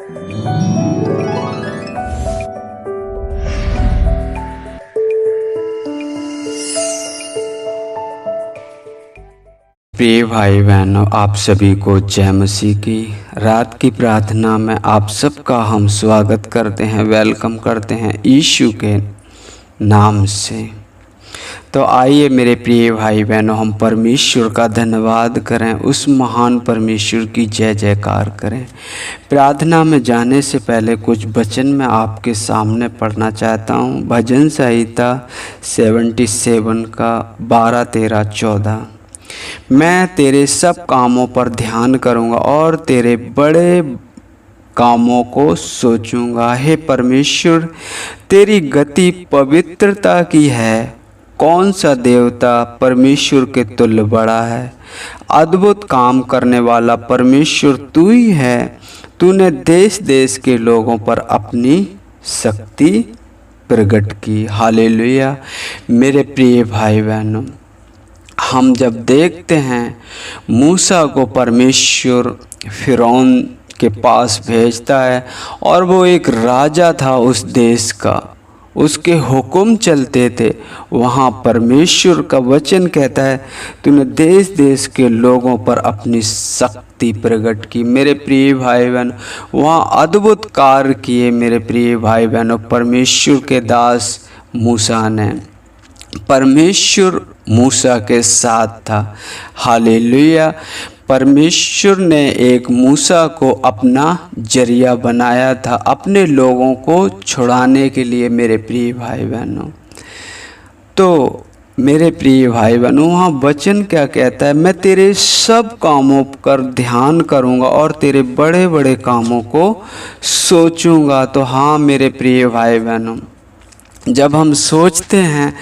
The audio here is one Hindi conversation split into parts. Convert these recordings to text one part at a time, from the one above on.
प्रिय भाई बहनों, आप सभी को जय मसीह की। रात की प्रार्थना में आप सबका हम स्वागत करते हैं, वेलकम करते हैं यीशु के नाम से। तो आइए मेरे प्रिय भाई बहनों, हम परमेश्वर का धन्यवाद करें, उस महान परमेश्वर की जय जयकार करें। प्रार्थना में जाने से पहले कुछ वचन मैं आपके सामने पढ़ना चाहता हूँ। भजन संहिता 77 का 12, 13, 14। मैं तेरे सब कामों पर ध्यान करूँगा और तेरे बड़े कामों को सोचूंगा। हे परमेश्वर, तेरी गति पवित्रता की है। कौन सा देवता परमेश्वर के तुल्य बड़ा है? अद्भुत काम करने वाला परमेश्वर तू ही है। तूने देश देश के लोगों पर अपनी शक्ति प्रकट की। हालेलुया। मेरे प्रिय भाई बहनों, हम जब देखते हैं मूसा को परमेश्वर फिरौन के पास भेजता है और वो एक राजा था उस देश का, उसके हुक्म चलते थे। वहाँ परमेश्वर का वचन कहता है, तूने देश देश के लोगों पर अपनी शक्ति प्रकट की। मेरे प्रिय भाई बहन, वहाँ अद्भुत कार्य किए। मेरे प्रिय भाई बहनों, परमेश्वर के दास मूसा ने, परमेश्वर मूसा के साथ था। हालेलुया। परमेश्वर ने एक मूसा को अपना जरिया बनाया था अपने लोगों को छुड़ाने के लिए। मेरे प्रिय भाई बहनों, तो मेरे प्रिय भाई बहनों, वहाँ वचन क्या कहता है? मैं तेरे सब कामों पर ध्यान करूँगा और तेरे बड़े बड़े कामों को सोचूंगा। तो हाँ मेरे प्रिय भाई बहनों, जब हम सोचते हैं,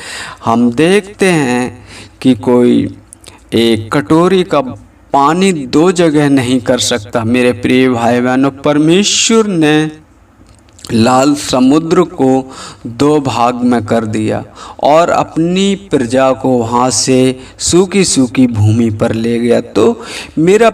हम देखते हैं कि कोई एक कटोरी का पानी दो जगह नहीं कर सकता। मेरे प्रिय भाई बहनों, परमेश्वर ने लाल समुद्र को दो भाग में कर दिया और अपनी प्रजा को वहाँ से सूखी सूखी भूमि पर ले गया। तो मेरा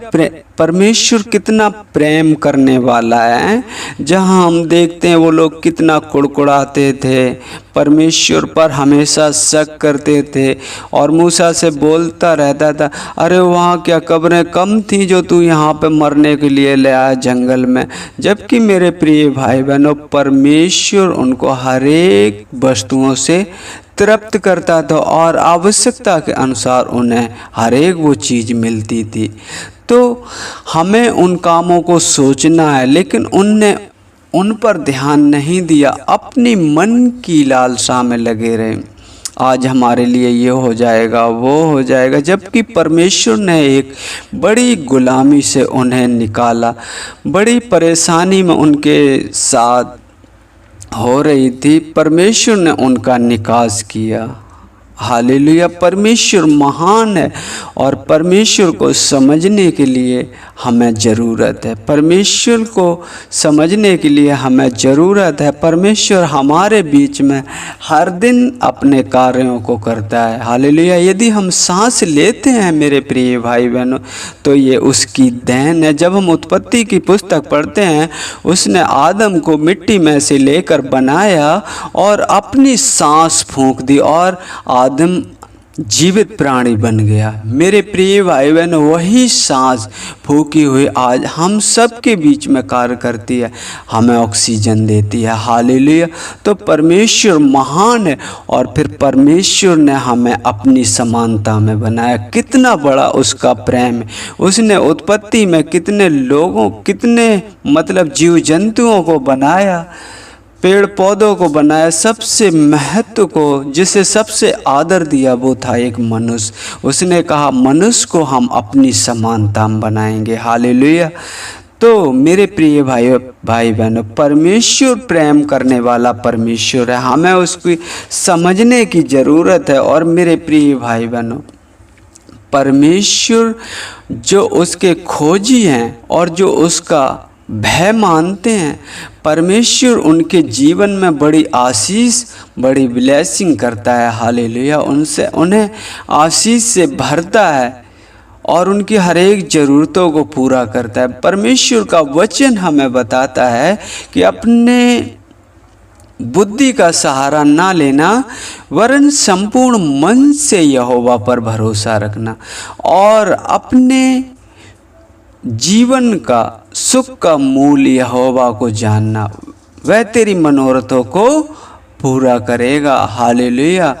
परमेश्वर कितना प्रेम करने वाला है। जहाँ हम देखते हैं वो लोग कितना कुड़कुड़ाते थे, परमेश्वर पर हमेशा शक करते थे और मूसा से बोलता रहता था, अरे वहाँ क्या कब्रें कम थी जो तू यहाँ पे मरने के लिए ले आया जंगल में? जबकि मेरे प्रिय भाई बहनों, परमेश्वर उनको हर एक वस्तुओं से तृप्त करता था और आवश्यकता के अनुसार उन्हें हर एक वो चीज़ मिलती थी। तो हमें उन कामों को सोचना है, लेकिन उनने उन पर ध्यान नहीं दिया, अपनी मन की लालसा में लगे रहे। आज हमारे लिए ये हो जाएगा, वो हो जाएगा, जबकि परमेश्वर ने एक बड़ी गुलामी से उन्हें निकाला। बड़ी परेशानी में उनके साथ हो रही थी, परमेश्वर ने उनका निकास किया। हालेलुया। परमेश्वर महान है और परमेश्वर को समझने के लिए हमें ज़रूरत है। परमेश्वर को समझने के लिए हमें ज़रूरत है। परमेश्वर हमारे बीच में हर दिन अपने कार्यों को करता है। हालेलुया। यदि हम सांस लेते हैं मेरे प्रिय भाई बहनों, तो ये उसकी देन है। जब हम उत्पत्ति की पुस्तक पढ़ते हैं, उसने आदम को मिट्टी में से लेकर बनाया और अपनी सांस फूंक दी और आदम जीवित प्राणी बन गया। मेरे प्रिय भाई बहन, वही सांस फूकी हुई आज हम सब के बीच में कार्य करती है, हमें ऑक्सीजन देती है। हालेलुया। तो परमेश्वर महान है और फिर परमेश्वर ने हमें अपनी समानता में बनाया। कितना बड़ा उसका प्रेम है। उसने उत्पत्ति में कितने लोगों, कितने जीव जंतुओं को बनाया, पेड़ पौधों को बनाया। सबसे महत्व को, जिसे सबसे आदर दिया, वो था एक मनुष्य। उसने कहा मनुष्य को हम अपनी समानता में बनाएंगे। हालेलुया। तो मेरे प्रिय भाई बहनों, परमेश्वर प्रेम करने वाला परमेश्वर है, हमें उसकी समझने की ज़रूरत है। और मेरे प्रिय भाई बहनों, परमेश्वर जो उसके खोजी हैं और जो उसका भय मानते हैं, परमेश्वर उनके जीवन में बड़ी आशीष, बड़ी ब्लेसिंग करता है। हालेलुया। उनसे उन्हें आशीष से भरता है और उनकी हर एक ज़रूरतों को पूरा करता है। परमेश्वर का वचन हमें बताता है कि अपने बुद्धि का सहारा ना लेना, वरन संपूर्ण मन से यहोवा पर भरोसा रखना और अपने जीवन का सुख का मूल यहोवा को जानना, वह तेरी मनोरथों को पूरा करेगा। हालेलुया।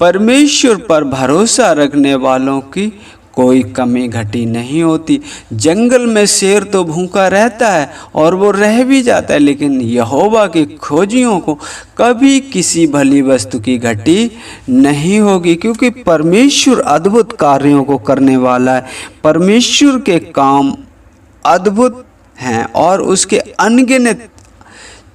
परमेश्वर पर भरोसा रखने वालों की कोई कमी घटी नहीं होती। जंगल में शेर तो भूखा रहता है और वो रह भी जाता है, लेकिन यहोवा के खोजियों को कभी किसी भली वस्तु की घटी नहीं होगी, क्योंकि परमेश्वर अद्भुत कार्यों को करने वाला है। परमेश्वर के काम अद्भुत हैं और उसके अनगिनत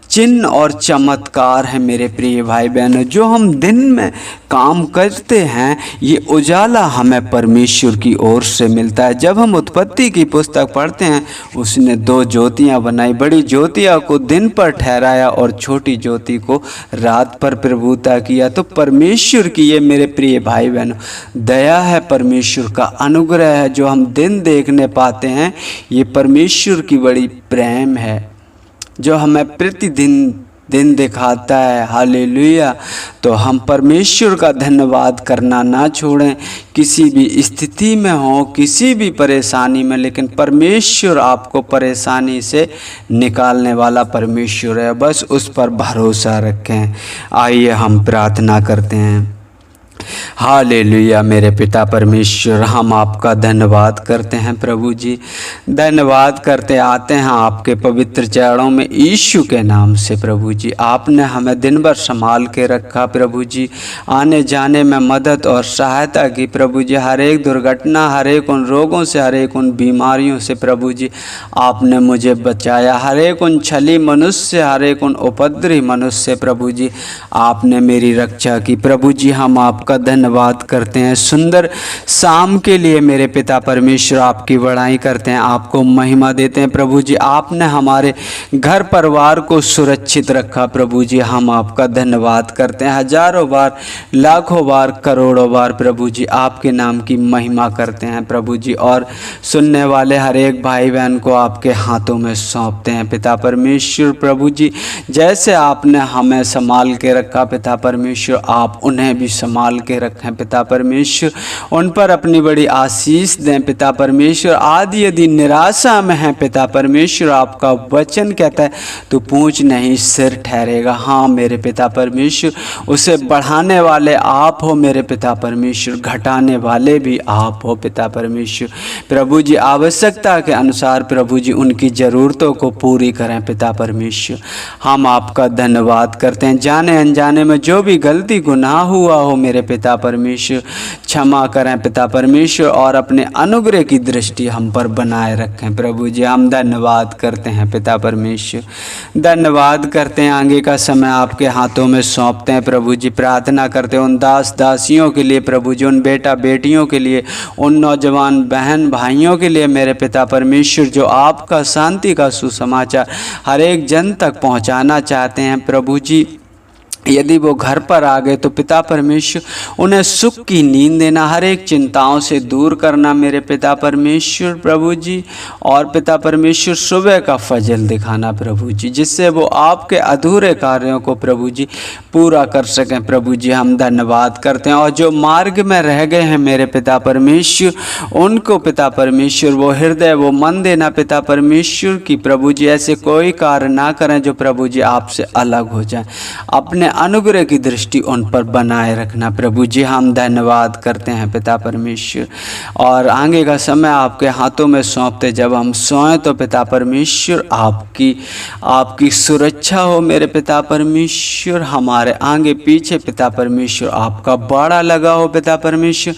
चिन्ह और चमत्कार हैं। मेरे प्रिय भाई बहनों, जो हम दिन में काम करते हैं, ये उजाला हमें परमेश्वर की ओर से मिलता है। जब हम उत्पत्ति की पुस्तक पढ़ते हैं, उसने 2 ज्योतियाँ बनाई, बड़ी ज्योतिया को दिन पर ठहराया और छोटी ज्योति को रात पर प्रभुता किया। तो परमेश्वर की ये मेरे प्रिय भाई बहनों दया है, परमेश्वर का अनुग्रह है। जो हम दिन देखने पाते हैं, ये परमेश्वर की बड़ी प्रेम है जो हमें प्रतिदिन दिन दिखाता है। हालेलुया। तो हम परमेश्वर का धन्यवाद करना ना छोड़ें, किसी भी स्थिति में हो, किसी भी परेशानी में, लेकिन परमेश्वर आपको परेशानी से निकालने वाला परमेश्वर है। बस उस पर भरोसा रखें। आइए हम प्रार्थना करते हैं। हालेलुया। मेरे पिता परमेश्वर, हम आपका धन्यवाद करते हैं प्रभु जी, धन्यवाद करते आते हैं आपके पवित्र चरणों में यीशु के नाम से। प्रभु जी, आपने हमें दिन भर संभाल के रखा प्रभु जी, आने जाने में मदद और सहायता की प्रभु जी। हर एक दुर्घटना, हर एक उन रोगों से, हर एक उन बीमारियों से प्रभु जी आपने मुझे बचाया। हर एक उन छली मनुष्य, हर एक उन उपद्रवी मनुष्य से प्रभु जी आपने मेरी रक्षा की। प्रभु जी, हम आपका धन्यवाद करते हैं सुंदर शाम के लिए। मेरे पिता परमेश्वर, आपकी बड़ाई करते हैं, आपको महिमा देते हैं प्रभु जी। आपने हमारे घर परिवार को सुरक्षित रखा प्रभु जी, हम आपका धन्यवाद करते हैं। हजारों बार, लाखों बार, करोड़ों बार प्रभु जी आपके नाम की महिमा करते हैं प्रभु जी। और सुनने वाले हर एक भाई बहन को आपके हाथों में सौंपते हैं पिता परमेश्वर। प्रभु जी, जैसे आपने हमें संभाल के रखा पिता परमेश्वर, आप उन्हें भी संभाल के रखें पिता परमेश्वर। उन पर अपनी बड़ी आशीष दें पिता परमेश्वर। आदि यदि निराशा में है पिता परमेश्वर, आपका वचन कहता है तो पूंछ नहीं सिर ठहरेगा। हाँ मेरे पिता परमेश्वर, उसे बढ़ाने वाले आप हो मेरे पिता परमेश्वर, घटाने वाले भी आप हो पिता परमेश्वर। प्रभु जी, आवश्यकता के अनुसार प्रभु जी उनकी ज़रूरतों को पूरी करें पिता परमेश्वर। हम आपका धन्यवाद करते हैं। जाने अनजाने में जो भी गलती गुनाह हुआ हो मेरे पिता परमेश्वर, क्षमा करें पिता परमेश्वर, और अपने अनुग्रह की दृष्टि हम पर बनाए रखें प्रभु जी। हम धन्यवाद करते हैं पिता परमेश्वर, धन्यवाद करते हैं। आगे का समय आपके हाथों में सौंपते हैं प्रभु जी। प्रार्थना करते हैं उन दास दासियों के लिए प्रभु जी, उन बेटा बेटियों के लिए, उन नौजवान बहन भाइयों के लिए मेरे पिता परमेश्वर, जो आपका शांति का सुसमाचार हर एक जन तक पहुंचाना चाहते हैं प्रभु जी। यदि वो घर पर आ गए तो पिता परमेश्वर उन्हें सुख की नींद देना, हर एक चिंताओं से दूर करना मेरे पिता परमेश्वर प्रभु जी। और पिता परमेश्वर सुबह का फजल दिखाना प्रभु जी, जिससे वो आपके अधूरे कार्यों को प्रभु जी पूरा कर सकें प्रभु जी। हम धन्यवाद करते हैं। और जो मार्ग में रह गए हैं मेरे पिता परमेश्वर, उनको पिता परमेश्वर वो हृदय वो मन देना पिता परमेश्वर की प्रभु जी। ऐसे कोई कार्य ना करें जो प्रभु जी आपसे अलग हो जाए। अपने अनुग्रह की दृष्टि उन पर बनाए रखना प्रभु जी। हम धन्यवाद करते हैं पिता परमेश्वर। और आगे का समय आपके हाथों में सौंपते, जब हम सोएं तो पिता परमेश्वर आपकी सुरक्षा हो मेरे पिता परमेश्वर। हमारे आगे पीछे पिता परमेश्वर आपका बाड़ा लगा हो पिता परमेश्वर,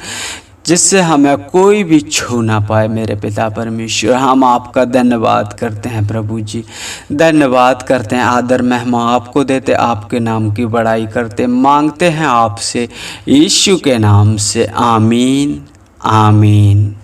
जिससे हमें कोई भी छू ना पाए मेरे पिता परमेश्वर। हम आपका धन्यवाद करते हैं प्रभु जी, धन्यवाद करते हैं। आदर महिमा आपको देते, आपके नाम की बड़ाई करते, मांगते हैं आपसे यीशु के नाम से। आमीन आमीन।